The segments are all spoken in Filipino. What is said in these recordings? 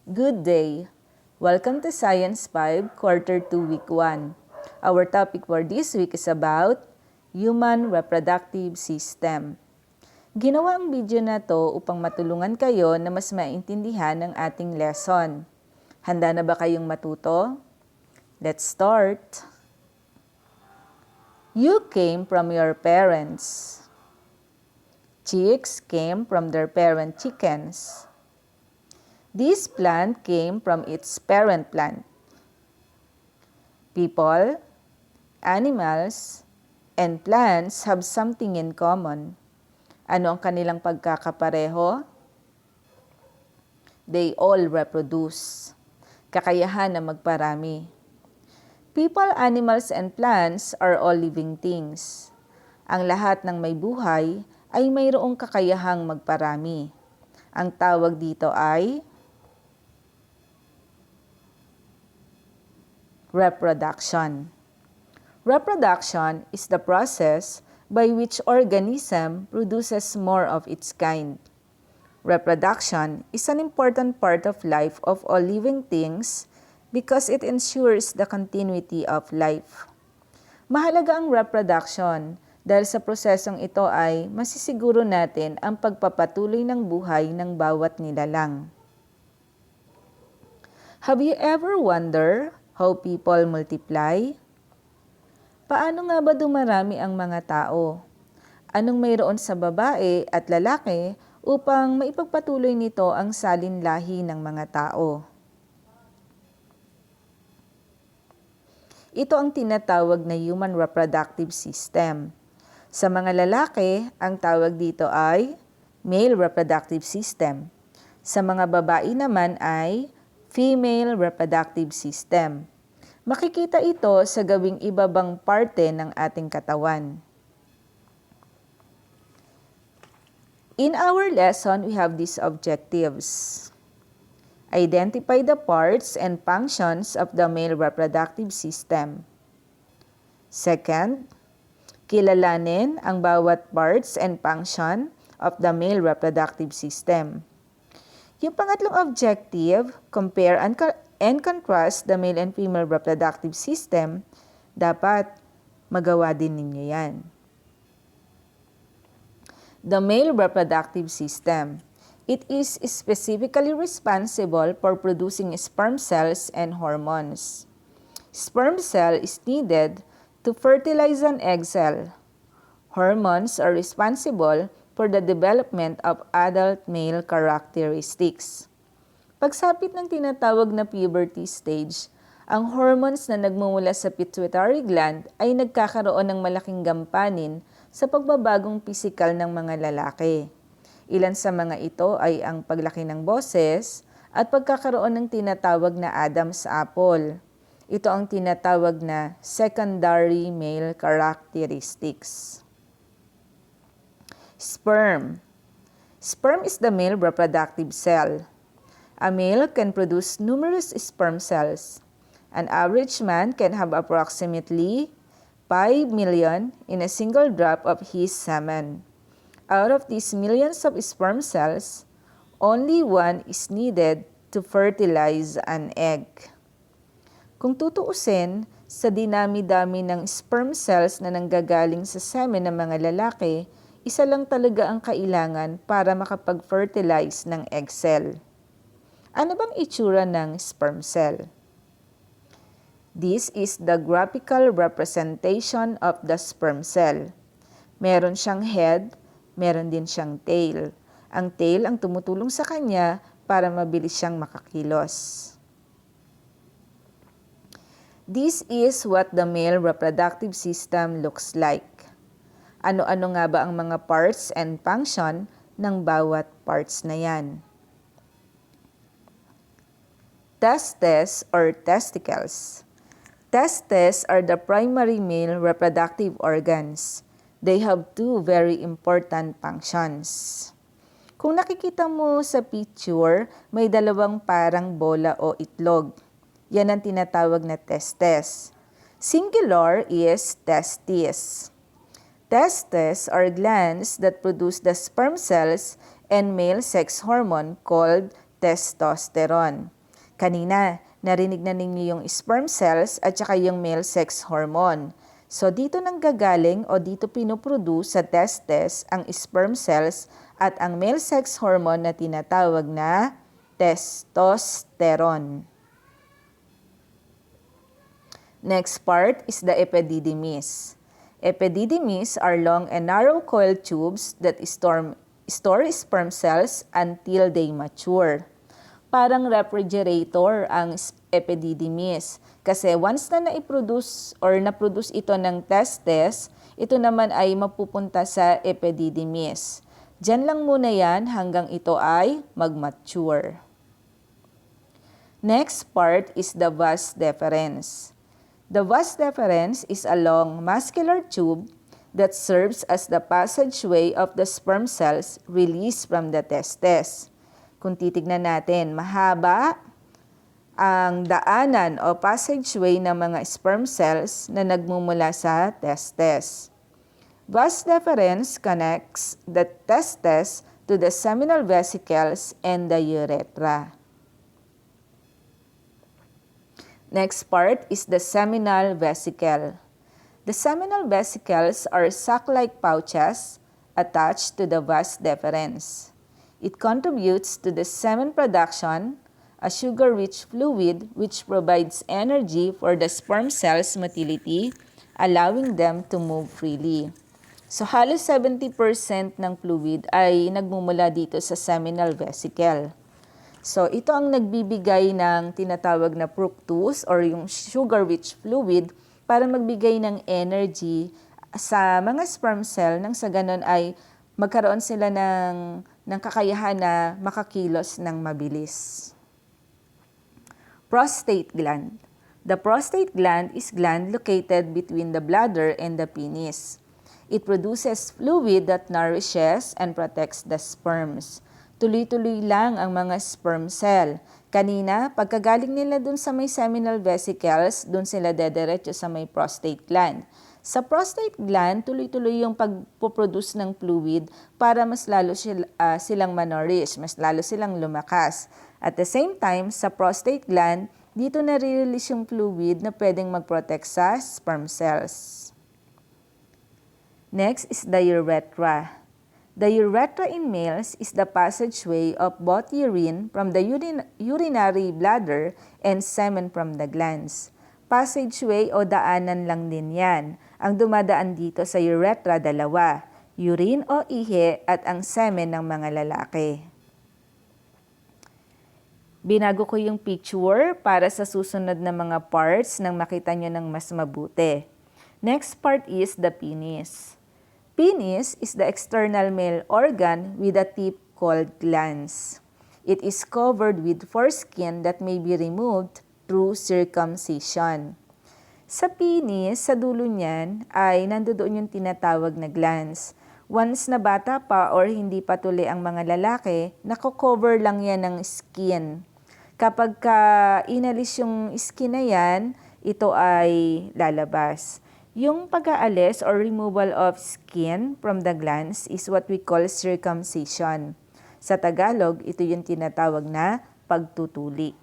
Good day. Welcome to Science 5, Quarter 2, Week 1. Our topic for this week is about human reproductive system. Ginawa ang video na to upang matulungan kayo na mas maintindihan ang ating lesson. Handa na ba kayong matuto? Let's start. You came from your parents. Chicks came from their parent chickens. This plant came from its parent plant. People, animals, and plants have something in common. Ano ang kanilang pagkakapareho? They all reproduce. Kakayahan na magparami. People, animals, and plants are all living things. Ang lahat ng may buhay ay mayroong kakayahang magparami. Ang tawag dito ay reproduction. Reproduction is the process by which organism produces more of its kind. Reproduction is an important part of life of all living things because it ensures the continuity of life. Mahalaga ang reproduction dahil sa prosesong ito ay masisiguro natin ang pagpapatuloy ng buhay ng bawat nilalang. Have you ever wondered how people multiply? Paano nga ba dumarami ang mga tao? Anong mayroon sa babae at lalaki upang maipagpatuloy nito ang salinlahi ng mga tao? Ito ang tinatawag na human reproductive system. Sa mga lalaki, ang tawag dito ay male reproductive system. Sa mga babae naman ay female reproductive system. Makikita ito sa gawing ibabang parte ng ating katawan. In our lesson, we have these objectives. Identify the parts and functions of the male reproductive system. Second, kilalanin ang bawat parts and function of the male reproductive system. Yung pangatlong objective, compare and contrast the male and female reproductive system, dapat magawa din ninyo yan. The male reproductive system. It is specifically responsible for producing sperm cells and hormones. Sperm cell is needed to fertilize an egg cell. Hormones are responsible for the development of adult male characteristics. Pagsapit ng tinatawag na puberty stage, ang hormones na nagmumula sa pituitary gland ay nagkakaroon ng malaking gampanin sa pagbabagong pisikal ng mga lalaki. Ilan sa mga ito ay ang paglaki ng boses at pagkakaroon ng tinatawag na Adam's apple. Ito ang tinatawag na secondary male characteristics. Sperm. Sperm is the male reproductive cell. A male can produce numerous sperm cells. An average man can have approximately 5 million in a single drop of his semen. Out of these millions of sperm cells, only one is needed to fertilize an egg. Kung tutuusin, sa dinami-dami ng sperm cells na nanggagaling sa semen ng mga lalaki, isa lang talaga ang kailangan para makapag-fertilize ng egg cell. Ano bang itsura ng sperm cell? This is the graphical representation of the sperm cell. Meron siyang head, meron din siyang tail. Ang tail ang tumutulong sa kanya para mabilis siyang makakilos. This is what the male reproductive system looks like. Ano-ano nga ba ang mga parts and function ng bawat parts na yan? Testes or testicles. Testes are the primary male reproductive organs. They have two very important functions. Kung nakikita mo sa picture, may dalawang parang bola o itlog. Yan ang tinatawag na testes. Singular is testis. Testes are glands that produce the sperm cells and male sex hormone called testosterone. Kanina, narinig na ninyo yung sperm cells at saka yung male sex hormone. So dito nanggagaling o dito pinoproduce sa testes ang sperm cells at ang male sex hormone na tinatawag na testosterone. Next part is the epididymis. Epididymis are long and narrow coiled tubes that store sperm cells until they mature. Parang refrigerator ang epididymis. Kasi once na na-produce or na-produce ito ng testes, ito naman ay mapupunta sa epididymis. Diyan lang muna yan hanggang ito ay mag-mature. Next part is the vas deferens. The vas deferens is a long muscular tube that serves as the passageway of the sperm cells released from the testes. Kung titignan natin, mahaba ang daanan o passageway ng mga sperm cells na nagmumula sa testes. Vas deferens connects the testes to the seminal vesicles and the urethra. Next part is the seminal vesicle. The seminal vesicles are sac-like pouches attached to the vas deferens. It contributes to the semen production, a sugar-rich fluid which provides energy for the sperm cells' motility, allowing them to move freely. So halos 70% ng fluid ay nagmumula dito sa seminal vesicle. So ito ang nagbibigay ng tinatawag na fructose or yung sugar-rich fluid para magbigay ng energy sa mga sperm cell nang sa ganon ay magkaroon sila ng kakayahan na makakilos ng mabilis. Prostate gland. The prostate gland is gland located between the bladder and the penis. It produces fluid that nourishes and protects the sperms. Tuloy-tuloy lang ang mga sperm cell. Kanina, pagkagaling nila dun sa may seminal vesicles, dun sila dediretso sa may prostate gland. Sa prostate gland, tuloy-tuloy yung pagpoproduce ng fluid para mas lalo silang manorish, mas lalo silang lumakas. At the same time, sa prostate gland, dito nare-release yung fluid na pwedeng mag-protect sa sperm cells. Next is the urethra. The urethra in males is the passageway of both urine from the urinary bladder and semen from the glands. Passageway o daanan lang din yan. Ang dumadaan dito sa urethra dalawa, urine o ihi at ang semen ng mga lalaki. Binago ko yung picture para sa susunod na mga parts nang makita nyo ng mas mabuti. Next part is the penis. Penis is the external male organ with a tip called glans. It is covered with foreskin that may be removed through circumcision. Sa penis, sa dulo niyan, ay nandoon yung tinatawag na glans. Once na bata pa or hindi pa tuli ang mga lalaki, nako-cover lang yan ng skin. Kapag inalis yung skin na yan, ito ay lalabas. Yung pag-aalis or removal of skin from the glans is what we call circumcision. Sa Tagalog, ito yung tinatawag na pagtutuli.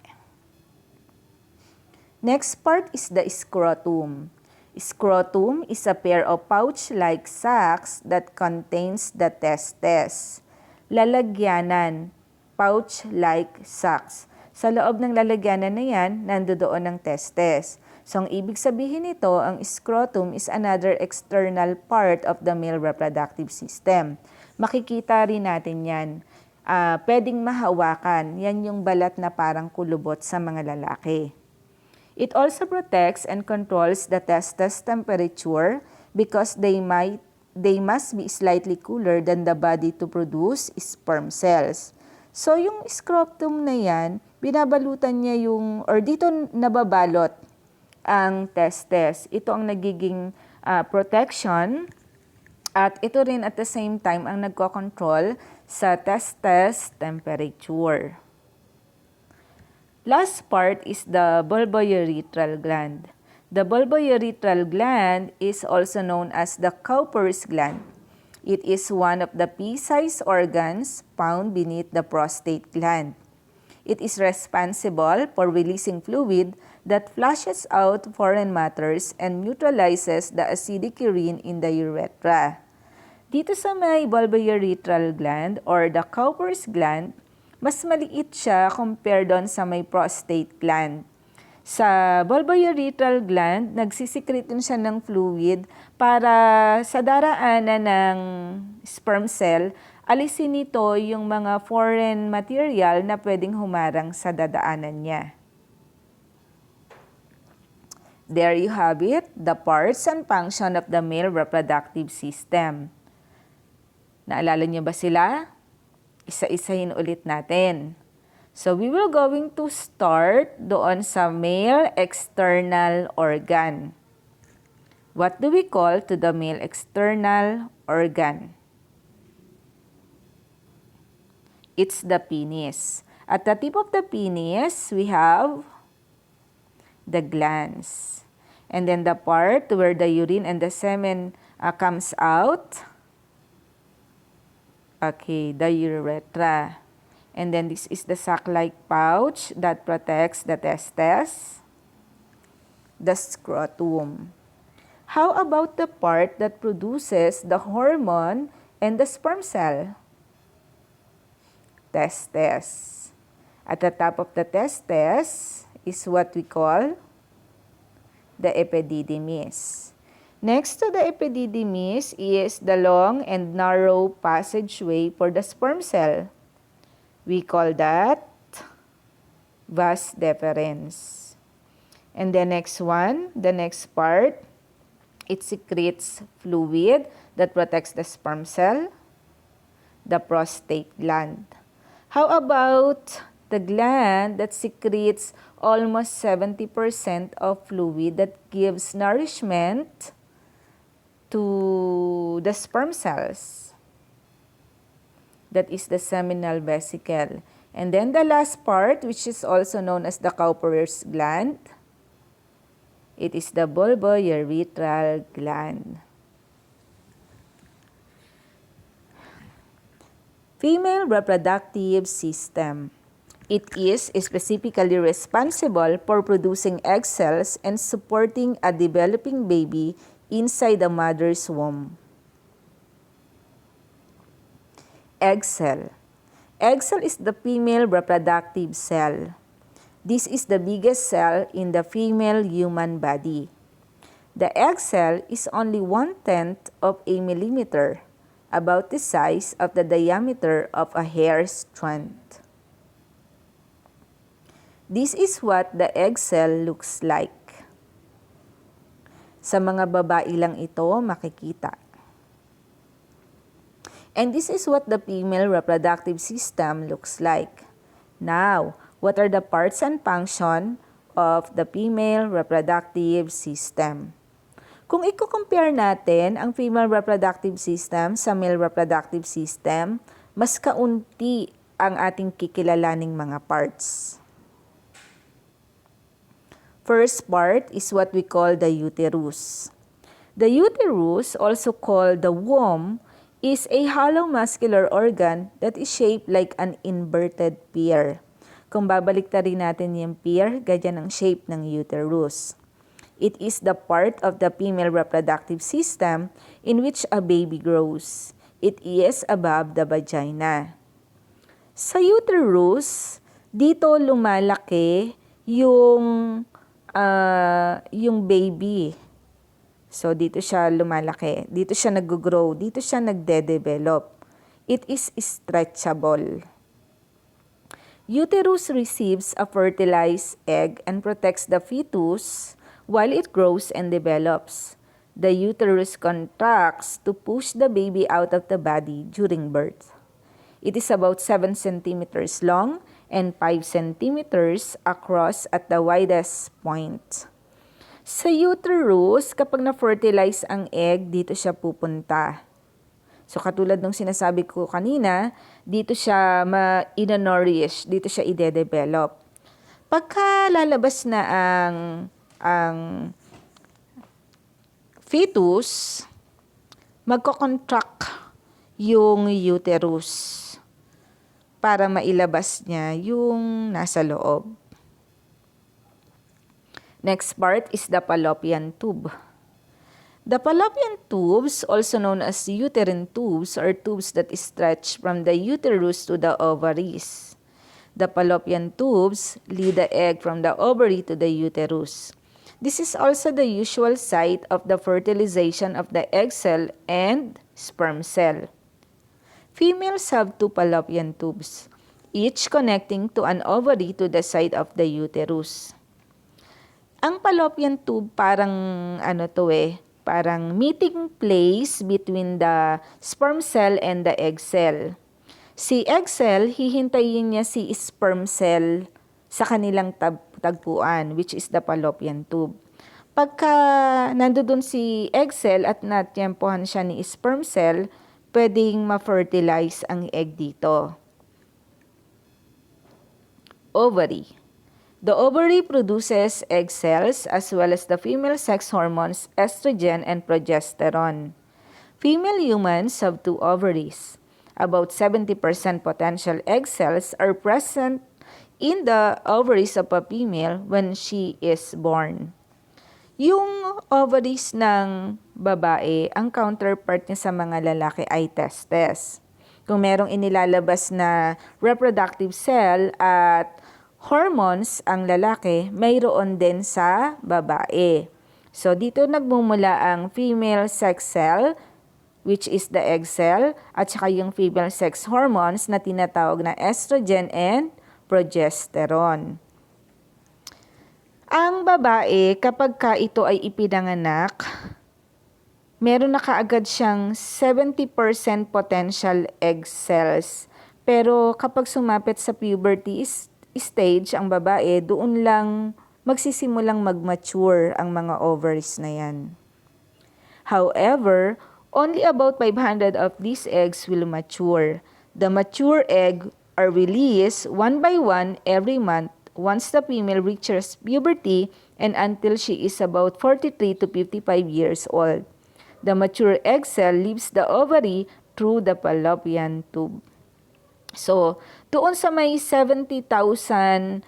Next part is the scrotum. Scrotum is a pair of pouch-like sacs that contains the testes. Lalagyanan, pouch-like sacs. Sa loob ng lalagyanan na yan, nandoon ang testes. So, ang ibig sabihin nito, ang scrotum is another external part of the male reproductive system. Makikita rin natin yan. Pwedeng mahawakan. Yan yung balat na parang kulubot sa mga lalaki. It also protects and controls the testes temperature because they must be slightly cooler than the body to produce sperm cells. So, yung scrotum na yan, binabalutan niya dito nababalot ang testes. Ito ang nagiging protection at ito rin at the same time ang nagko-control sa testes temperature. Last part is the bulbourethral gland. The bulbourethral gland is also known as the Cowper's gland. It is one of the pea-sized organs found beneath the prostate gland. It is responsible for releasing fluid that flushes out foreign matters and neutralizes the acidic urine in the urethra. Dito sa may bulbourethral gland or the Cowper's gland, mas maliit siya compared doon sa may prostate gland. Sa bulbourethral gland, nagsisikret din siya ng fluid para sa daraanan ng sperm cell, alisin nito yung mga foreign material na pwedeng humarang sa dadaanan niya. There you have it, the parts and function of the male reproductive system. Naalala niyo ba sila? Isa-isahin ulit natin. So, we will going to start doon sa male external organ. What do we call to the male external organ? It's the penis. At the tip of the penis, we have the glands. And then the part where the urine and the semen comes out, okay, the urethra. And then this is the sac-like pouch that protects the testes, the scrotum. How about the part that produces the hormone and the sperm cell? Testes. At the top of the testes is what we call the epididymis. Next to the epididymis is the long and narrow passageway for the sperm cell. We call that vas deferens. And the next one, the next part, it secretes fluid that protects the sperm cell, the prostate gland. How about the gland that secretes almost 70% of fluid that gives nourishment to the sperm cells? That is the seminal vesicle. And then the last part, which is also known as the Cowper's gland, it is the bulbourethral gland. Female reproductive system. It is specifically responsible for producing egg cells and supporting a developing baby inside the mother's womb. Egg cell. Egg cell is the female reproductive cell. This is the biggest cell in the female human body. The egg cell is only 1/10 of a millimeter, about the size of the diameter of a hair strand. This is what the egg cell looks like. Sa mga babae lang ito makikita. And this is what the female reproductive system looks like. Now, what are the parts and function of the female reproductive system? Kung i-compare natin ang female reproductive system sa male reproductive system, mas kaunti ang ating kikilalaning mga parts. First part is what we call the uterus. The uterus, also called the womb, is a hollow muscular organ that is shaped like an inverted pear. Kung babaliktarin natin yung pear, ganyan ang shape ng uterus. It is the part of the female reproductive system in which a baby grows. It is above the vagina. Sa uterus, dito lumalaki yung baby. So, dito siya lumalaki. Dito siya nag-grow. Dito siya nagde-develop. It is stretchable. Uterus receives a fertilized egg and protects the fetus while it grows and develops. The uterus contracts to push the baby out of the body during birth. It is about 7 centimeters long and 5 centimeters across at the widest point. Sa uterus, kapag na-fertilize ang egg, dito siya pupunta. So, katulad ng sinasabi ko kanina, dito siya ina-nourish, dito siya ide-develop. Pagka lalabas na ang fetus, magko-contract yung uterus. para mailabas niya yung nasa loob. Next part is the fallopian tube. The fallopian tubes, also known as uterine tubes, are tubes that stretch from the uterus to the ovaries. The fallopian tubes lead the egg from the ovary to the uterus. This is also the usual site of the fertilization of the egg cell and sperm cell. Females have 2 fallopian tubes, each connecting to an ovary to the side of the uterus. Ang fallopian tube parang parang meeting place between the sperm cell and the egg cell. Si egg cell, hihintayin niya si sperm cell sa kanilang tagpuan, which is the fallopian tube. Pagka nandoon si egg cell at natyempohan siya ni sperm cell, pwedeng ma-fertilize ang egg dito. Ovary. The ovary produces egg cells as well as the female sex hormones estrogen and progesterone. Female humans have 2 ovaries. About 70% potential egg cells are present in the ovaries of a female when she is born. Yung ovaries ng babae, ang counterpart niya sa mga lalaki ay testes. Kung merong inilalabas na reproductive cell at hormones ang lalaki, mayroon din sa babae. So, dito nagmumula ang female sex cell, which is the egg cell, at saka yung female sex hormones na tinatawag na estrogen and progesterone. Ang babae, kapag ka ito ay ipinanganak, meron na kaagad siyang 70% potential egg cells. Pero kapag sumapit sa puberty stage ang babae, doon lang magsisimulang mag-mature ang mga ovaries na yan. However, only about 500 of these eggs will mature. The mature egg are released one by one every month once the female reaches puberty and until she is about 43 to 55 years old. The mature egg cell leaves the ovary through the fallopian tube. So, doon sa may 70,000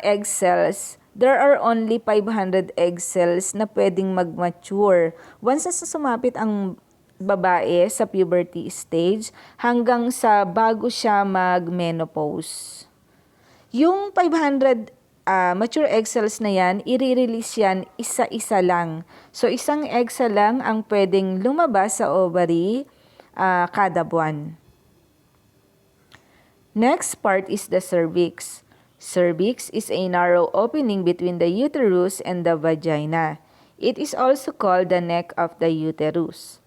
egg cells, there are only 500 egg cells na pwedeng mag-mature. Once na sumapit ang babae sa puberty stage, hanggang sa bago siya mag-menopause. Yung 500 mature egg cells na yan, i-release yan isa-isa lang. So, isang egg cell lang ang pwedeng lumabas sa ovary kada buwan. Next part is the cervix. Cervix is a narrow opening between the uterus and the vagina. It is also called the neck of the uterus.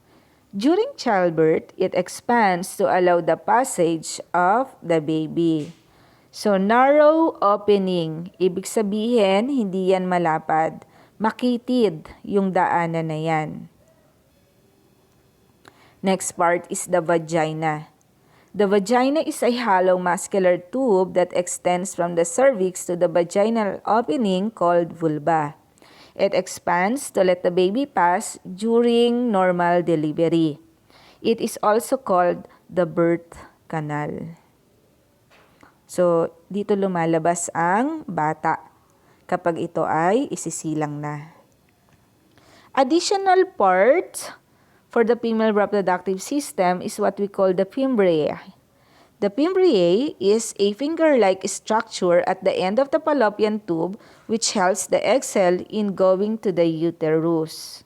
During childbirth, it expands to allow the passage of the baby. So, narrow opening, ibig sabihin, hindi yan malapad. Makitid yung daanan na yan. Next part is the vagina. The vagina is a hollow muscular tube that extends from the cervix to the vaginal opening called vulva. It expands to let the baby pass during normal delivery. It is also called the birth canal. So, dito lumalabas ang bata kapag ito ay isisilang na. Additional part for the female reproductive system is what we call the fimbriae. The fimbriae is a finger-like structure at the end of the fallopian tube which helps the egg cell in going to the uterus.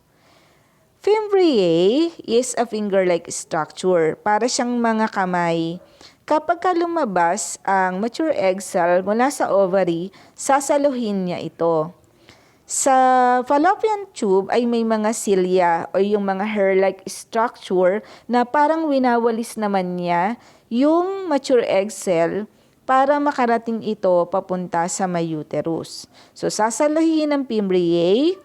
Fimbriae is a finger-like structure, para siyang mga kamay. Kapag lumabas ang mature egg cell mula sa ovary, sasaluhin niya ito. Sa fallopian tube ay may mga cilia o yung mga hair-like structure na parang winawalis naman niya yung mature egg cell para makarating ito papunta sa may uterus. So, sasaluhin ng fimbriae,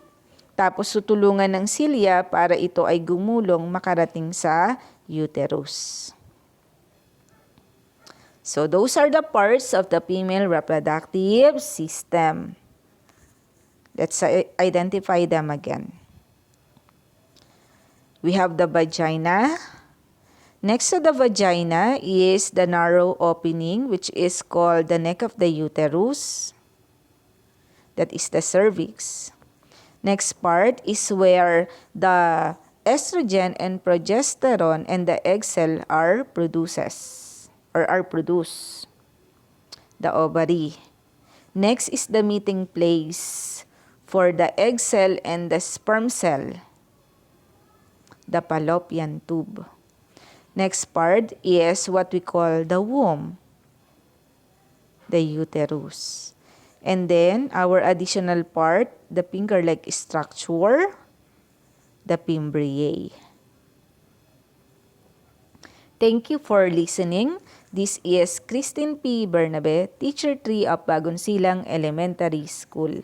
tapos tutulungan ng cilia para ito ay gumulong makarating sa uterus. So, those are the parts of the female reproductive system. Let's identify them again. We have the vagina. Next to the vagina is the narrow opening, which is called the neck of the uterus. That is the cervix. Next part is where the estrogen and progesterone and the egg cell are produced. The ovary. Next is the meeting place for the egg cell and the sperm cell, the fallopian tube. Next part is what we call the womb, the uterus. And then our additional part, the finger-like structure, the fimbriae. Thank you for listening. This is Christine P. Bernabe, Teacher 3 of Bagonsilang Elementary School.